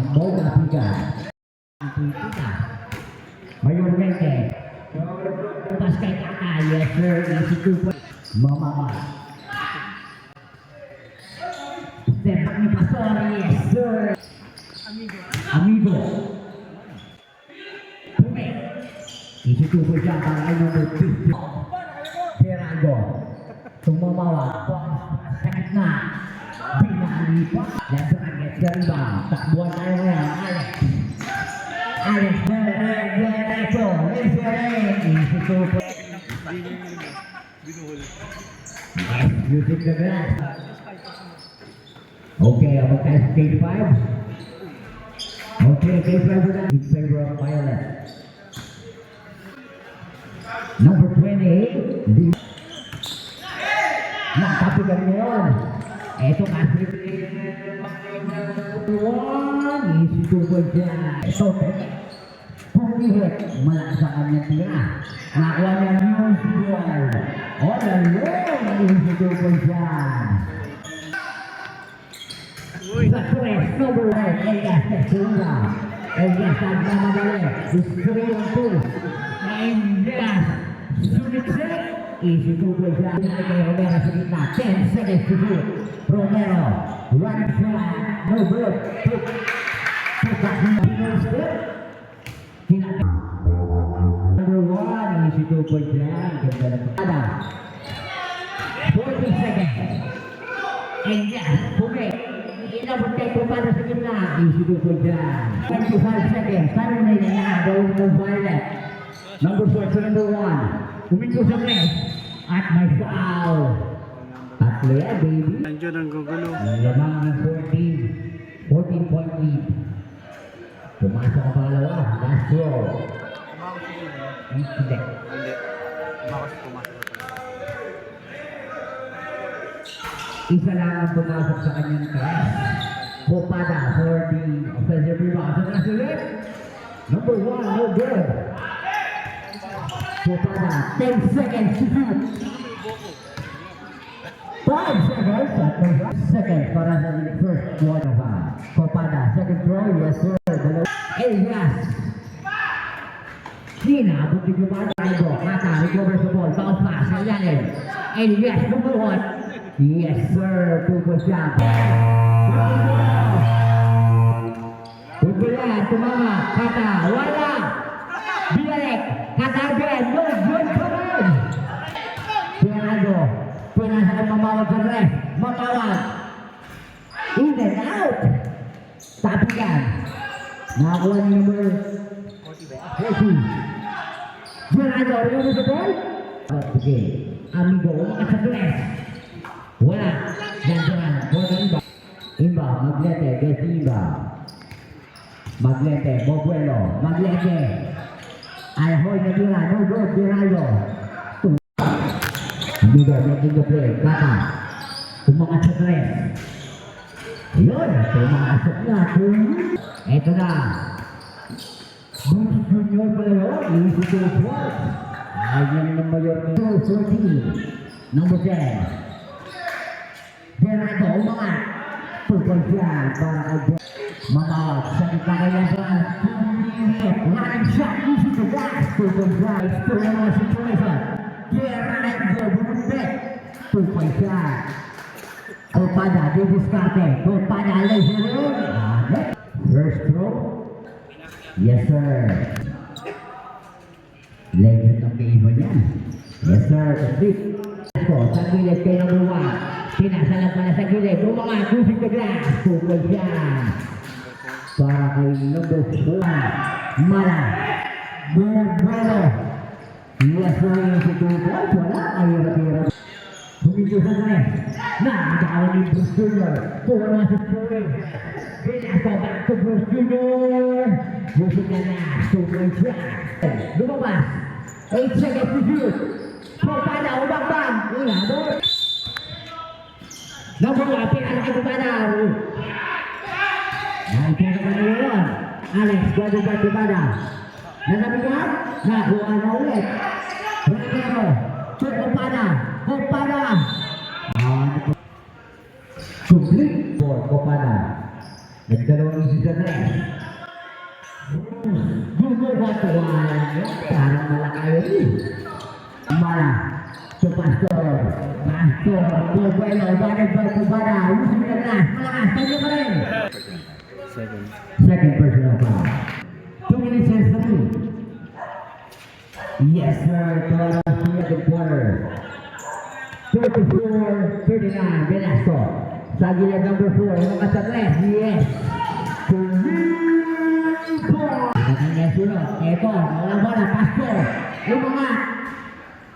Bola tiga. Mayormente. Lepas kay kakak, yes sir. Easy 2 point. Mama. Sepak ni Pastor, yes sir. Amigo. Pume. Easy 2 point siya para kay number 50. Fernando. Tumabawa. Sakit na. Binalipa. Let's get the rebound. Takbuhan tayo ngayon. Alex. Music the glass. Okay, I'm going to stage 5. Okay, stage 5 in favor of Violet. Number 28. Nakapigan mo yun. Ito kasi. Easy 2 point dyan. Ito, pumihit. Malakas ang kanyang tira. Nakuha niya yung sigural. O, lalong. Easy 2 point dyan. Sa press, number 1. Elias Texura. Elias nagmamadali. Is 3-2. Elias. Sulit-set. Easy 2 point dyan. Pinay kay Romero sa gitna. 10 seconds to shoot. Romero. Run shot. No good. Pagkat na pinag-step. Number 1. Easy 2 point dyan. Ganda na pagkada. 40 seconds. Elias. Pume. Inabot kay Pumada sa gitna. Easy 2 point dyan. 25 seconds. Parang na yun na. Gawin mo Violet. Number 4 to number 1. Kumingko sa press. At may foul. Tatlo yan, baby. Nandiyan ang gugulo. Lamang ng 14 point lead. Pumasok ang pangalawa. Last row. Hindi. Isa lang ang pumasok sa kanyang press. Popada for the offensive rebound. Sa nasulit. Number 1, no good. Popada, 10 seconds to shoot. 5 seconds. 5 seconds para sa first quarter. Popada, second throw. Yes sir. Elias. Sinabot ni Popada. Kata, recover sa ball. Bounce pass. Ayanin. Elias, number 1. Yes sir. 2 point shot. Pugulan, tumama. Kata, wala. Binalik. Kata again. No good pa rin. Fernando. Pinasakan mamawag sa ref. Mamawag. In and out. Tapigan. Nakakuha ni number 40. Fernando, remember the ball? Okay. Amigo, umakas sa press. Wala. Ganyan. Wala iba. Imba. Maglete. Gets Imba. Maglete. Bobuelo. Maglete. Ayahoy na tira. No good. Diralo. Amigo, making the play. Kata. Umakas sa press. Ayun. Pumasok na. Ito na. Bruce Junior pala yun. Easy to short. Ayan ng mayor ni 14. Number 10. Gerardo, umangat. Tupag siya para kay Mamawag. Sa kita kaya sa running shot. Easy to gas. Tupag siya. Still in our situation. Gerardo, bumubit. Tupag siya. Popada, didiskarte. Popada, laser. First throw. Yes sir. Legend ng game niya. Yes sir. Complete. Sa gilid kay number 1. Pinasalag pala sa gilid. Umangat. Kusing the glass. Tukol siya. Para kay number 4. Mala. Burbelo. Yes sir. Si Tukol. Wala. Ayun. Humito sa kanya. Nagkawan ni Bruce Junior. Pura sa Curry. Pinasa back to Bruce Junior. Busog na na. Tukol siya. Lumabas. 8 seconds to shoot. Popada, ubang-bang. Inabot. Number 1, pinalaki Popada. Nakikita ka na yun. Alex, gado ba Popada? Nanabigat? Nakuha na ulit. Romero. Popada. Popada. Complete for Popada. Nagdalawang isi sa net. Gumawa tuwalan niya. Parang malakayo rin. Mala. So Pastor. Pastor. Bubuelo. Bakit ba kubara? Usin ka na. Malakas. Tanya ka rin. Second personal foul. 2 minutes and 3. Yes sir. Para sa second quarter. 34-39. Velasco. Sa gilid number 4, yung kasatlet, yes! Ang sunod, eto, wala bola, Pastor, yung mga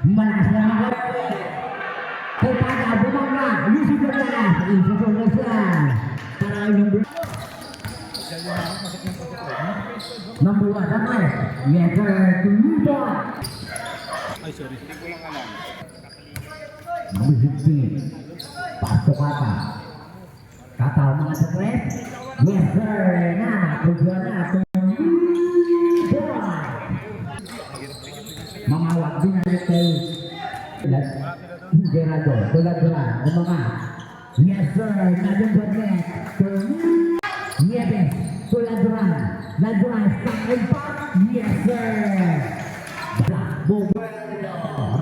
malakas na mga Kupada, bumangga, Lucy Douglas, isusunod na siya, para number 1, Douglas, yes sir, Tuluto! Ay, sorry. Number 16, Pastor Kata. Kataw mga sakret. Yes sir. Tujuan na. Mamawag din na kay Gerardo. Tulad-tulad. Mga. Yes sir. Nadun sakret. Nieves. Tulad-tulad. Nadun. Stop and pop. Yes sir.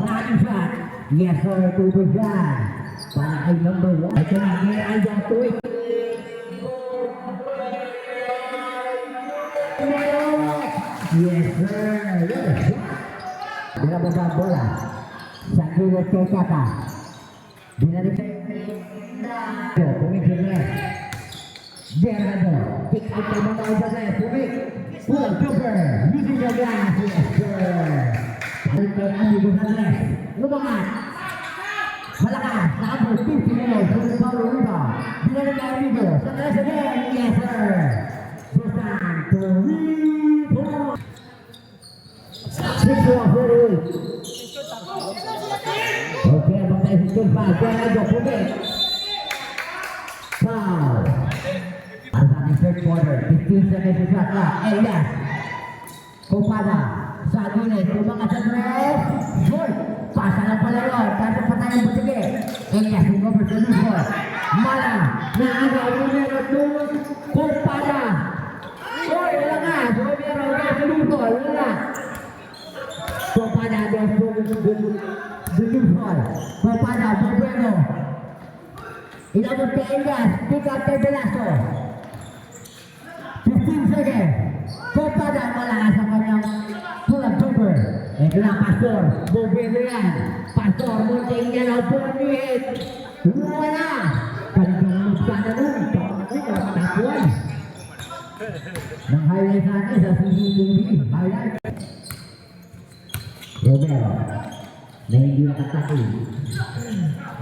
Running shot. Yes sir. Tutujan. Para kay number 1. Ito na. Ngayon ay tuwid. Yes sir. Bila baba bola. Sakit kay Kata. Bila dito. Pumikir left. Gerardo. Pick up kay mga left. Pumik. Pull Joker. Lucy Douglas. Yes sir. Balik kay Andy Gonzalez. Lumangat. Malakas. Nakapos. 50 minutes. Pumik Paulo Riva. Bila na kay Rivo. Sandali sa game. Yes sir. Susan. Turipo. 6-4-48. Okay, bangkay si Tulpa. Gerardo, pumik. Foul. Para sa ating third quarter. 15 seconds to shot clock. Elias. Kupada. Sa gilid. Tumangat sa dress. Short. Pasa ng palaro. Kasang patay ang butige. Elias. Yung over sa Luso. Mala. Naagaw. Numero 2. Kupada. Oy, wala nga. Numero 2 sa Luso. Wala. Kupada. Kupada. Bubueno. Ilabot kay Elias. Pick up kay Velasco. 15 seconds. Kupada. Malakas ang kanyang pull-up jumper. Ito na, Pastor. Bubueno yan. Pastor. Munting yan ang pull-up. Wala. Kaligang magsana nun. Pagkakakuan. Nang highlight sa akin sa CCTV. Highlight. Romero. Na hindi nakataki.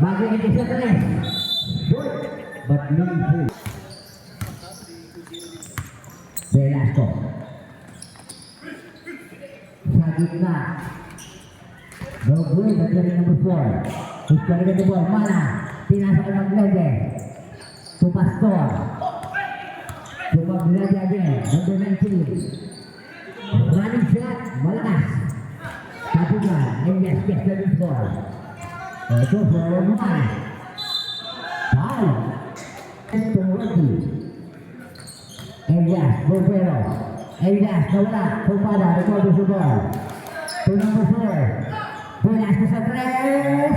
Bago hindi siya talis. Good. But meaningful. Velasco. Sa gitna. No good. Nagkarin number 4. Iskarigan the ball. Mana. Pinasa ka ng lege. To Pastor. To Maglede again. Number 19. Running shot. Malakas. Kapugan. Elias gets the loose ball. Ito for Roman. Foul. Ito Rocky. Elias. Bubueno. Elias. Nawala. Kupada. Recover the ball. To number 4. Velasco sa tres.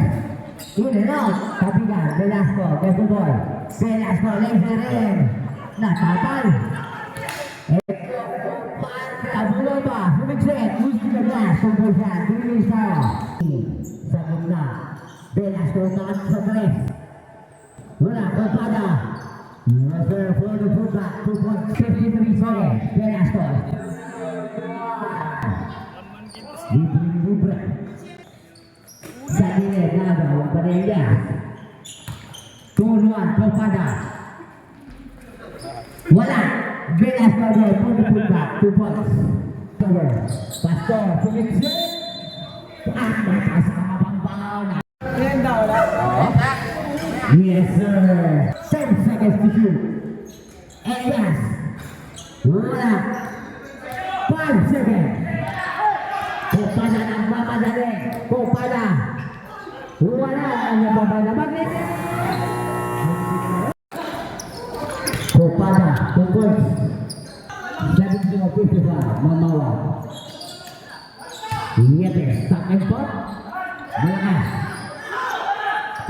In and out. Kapugan. Velasco. Gets the ball. Velasco. Legs na rin. Natapal. Tabulo ba? Humigsit. Lucy Douglas. Pumpusan. Dinisa. Sa gitna. Velasco naman sa tres. Wala. Kupada. Reserve for the fullback. 2.53 seconds. Velasco. Libre. Sa gilid. Nada. Wala pa rin yan. Tunuan. Kupada. Wala. Velasco again for the fullback. 2 points. Pastor. Pumiksit. At nakasama pang foul. Yes sir. 10 seconds to shoot. Elias. Wala. 5 seconds. Kupada ng mamadali. Kupada. Wala. Ang nababala. Kupada. points. 7-55, Mamawa. Yetes, stop and pop. Malakas.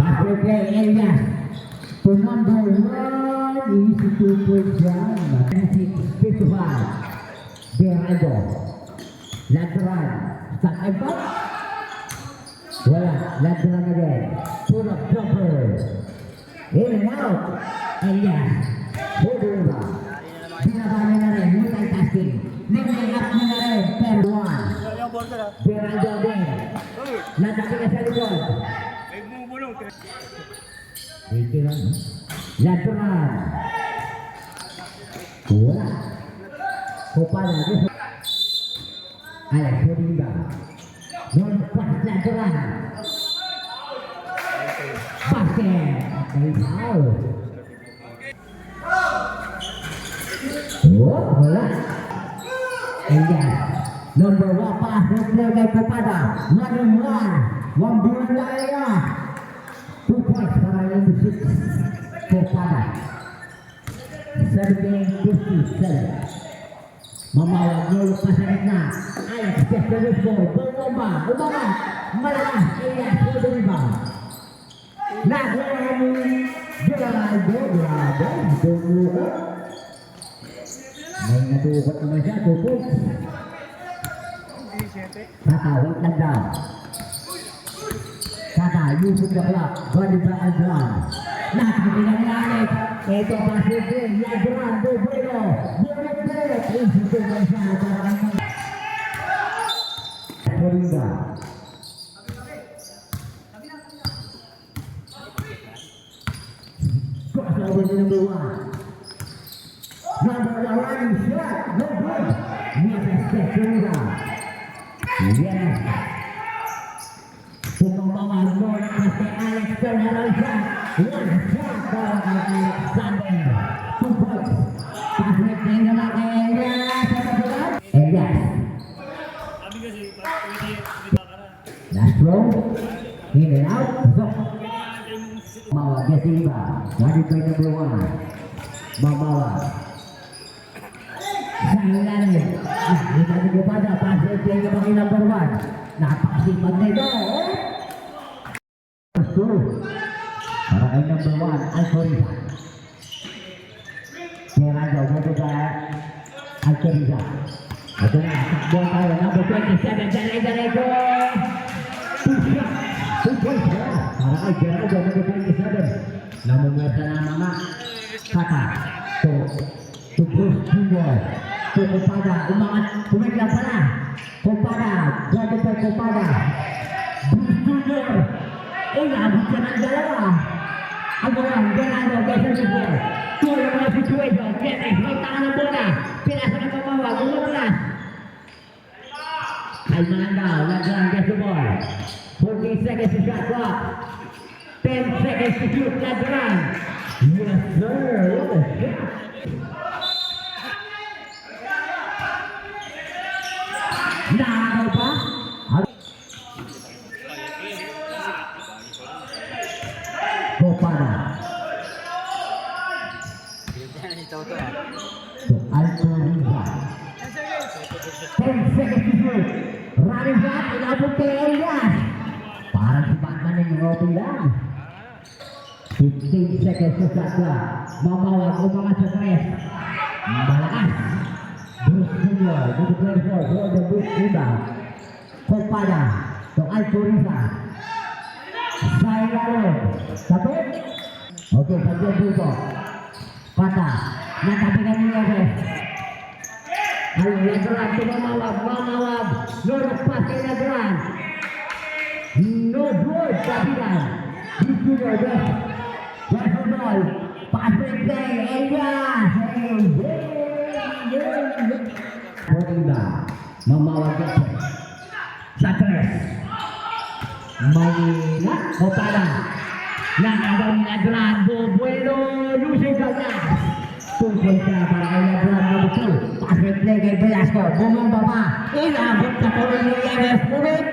Pass play, Elias. To number 1, easy 2 points down. 56-55. Geraldo. Lateral. Stop and pop. Wala, lateral again. Pull up jumper. In and out. Elias. Hold over. Binabali na rin, multitasking. Nag-lay up na rin, per 1. Geraldo din. Nataki ka sa likod. Lateral. Wala. Kupala. Alex Rodinga. Non-pass lateral. Basket. May foul. Oh, wala. Elias. Number 1 pass. Replay kay Kupada. 1-1. 1 bulan laya. 2 points para yung 6. Kupada. 17-57. Mamawag nyo pa sa gitna. Alex Pestelosco. Bumba. Umangat. Malakas. Elias. Rodinga. Nakuha mo. Geraldo. Grabe. Dumukot. May nadukot naman siya, 2 points. Wait lang daw. Yusuf the clock. Baliba ang drum. Nakakabila ni Alex. Ito pa si Jim. Yadran, Bubuelo. Bubuelo. Isip naman siya. Rodinga. Crossover to number 1. Number 1 running shot, no good. Yes, Rodinga. Yes. Tumambawal mo kasi Alex turnaround shot. One shot para kay Alexander. 2 points. Pasok din naman kay Elias. Elias. Last throw. In and out. Mawag Yasiba. Running by number 1. Mawag. Sa ilalim. Nakita ni Kupada. Pasok play naman kay number 1. Napakasipag na ito. Para kay number 1, Alcoriza. Geraldo, dito ka Alcoriza. Ito na, takbuhan tayo. Number 27, Diretso. 2 points. Para kay Geraldo, number 27. Namumwesa na mga Kaka. To Bruce Jr. To Kupada. Umangat, pumiglang pala. Kupada, dito kay Kupada. Bruce Jr. Inabot siya ng dalawa. Ang mga Geraldo, Geraldo Jr. Tuloy mga situation. Yetes, may tangan ng bola. Pinasa ng pamawag, umutlas. Kalma lang daw, Lagran gets the ball. 14 seconds to shot clock. 10 seconds to shoot, Lagran. Yes, sir. What a shot. Nakakaw pa? Kupada. To Alcoriza. 10 seconds to shoot. Running back, inabot kay Elias. Parang si Batman na yung open lang. 15 seconds to shot clock. Mamawag, umangat sa 3. Malakas. Bruce Jr. Dito 24. For the Bruce rebound. Kupada. To Alcoriza. Sailalo. Tapos. Okay, pagyan dito. Pata. Natapigan ni Yeves. Ang Lagran to mamawag. Lord pass kay Lagran. No good. Kapitan. Bruce Jr. West the ball. Pass play. Elias. Rodinga. Mamawag dito. Sa 3. Manila, Kupada. Nakagaw ni Lagran, Bubuelo, losing ka na. Tungkol siya para kay Lagran, number 2. Pass play kay Velasco, bumamba pa. Inabot na po rin ni Yeves, mubit.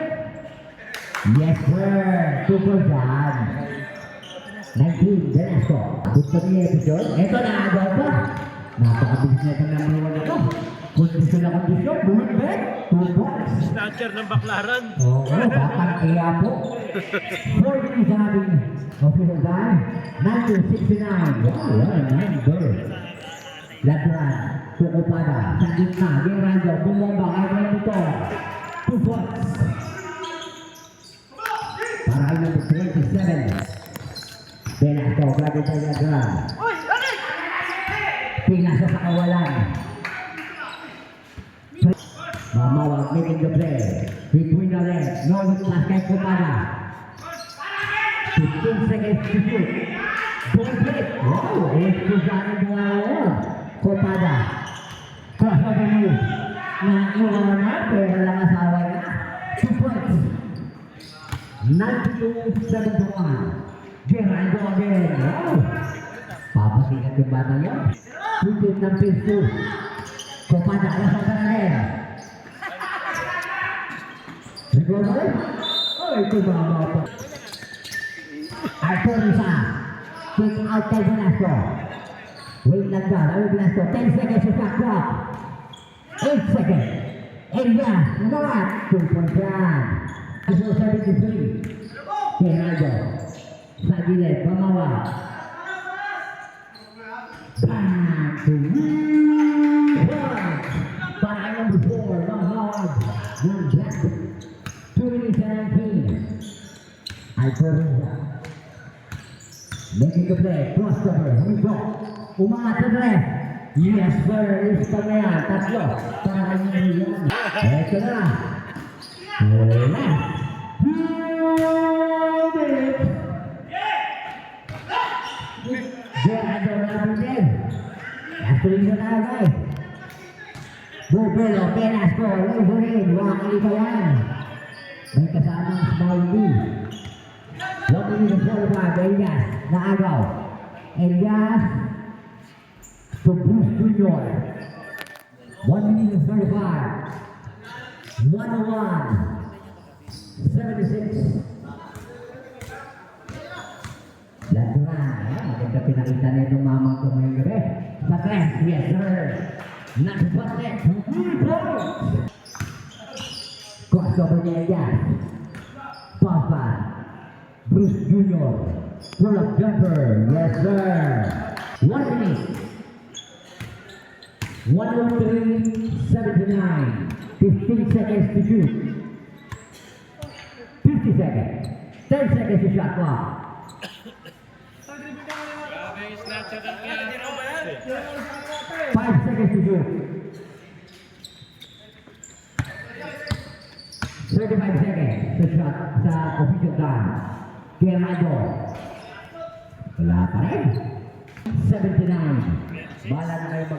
Yes sir, tungkol dyan. 19, Velasco. Gusto niya episode, ito na agaw pa. Napakabilis na itong number 1 ito. Kondisyon na kondisyon, bumibig, 2 points. Snatcher ng baklaran. Oo, dapat kaya po. 40 sa ating official time. 1969. Wow, what a number. Ladran, Tukupada, sa gitna, Gerardo, bumomba, kaya mo ito. 2 points. Para ay number 27. Benato, grabe tayo Ladran. Pinasa sa kawalan. Mamawag making the play. Between the legs. No look pass kay Kupada. 15 seconds to shoot. Ball break. Wow! Expulsado mga Kupada. Crossover move. Naiwan na pero lang asawa niya. 2 points. 92-71. Gerardo again. Wow! Papasikat yung bata niya. Putid ng piso. Kupada. Alas ang kanalim. Recover? Oh, ito mga pa. Arthur Risa. Kick out kay Velasco. Wait lang ka. Raul Velasco. 10 seconds sa shot clock. 8 seconds. Elias. Not. 2 points yan. 73. Gerardo. Sa gilid. Pamawa. Back to Para number 4. Mamawag. One jack. 2017. Alcoreza. Making the play. Crossover. Here we go. Umangat sa left. Yes, sir. Lista na yan. Tatlo. Para kanyang yan. Ito na. Wala. 2 minutes. Gerardo Rabinet. Actually na agay. Bubelo, Velasco, Wolverine. Wakali pa yan. May kasamang Smiley. 1 minute 45, Elias, naagaw. Elias to Bruce Jr. 1 minute 45. 101. 76. Ladran. Maganda pinakita na itong mamang ko ngayong gabi. Sa tres, yes sir. Nagpaset. 3 points. Crossover niya Elias. Papa. Bruce Jr. Pull-up jumper. Yes, sir. 1 minute. 103.79. 15 seconds to shoot. 50 seconds. 10 seconds to shot clock. Grabe, snatcher ng kaya. 5 seconds to shoot. 35 seconds to shot sa official time. Gerardo. Wala pa rin. 79. Bala na kayo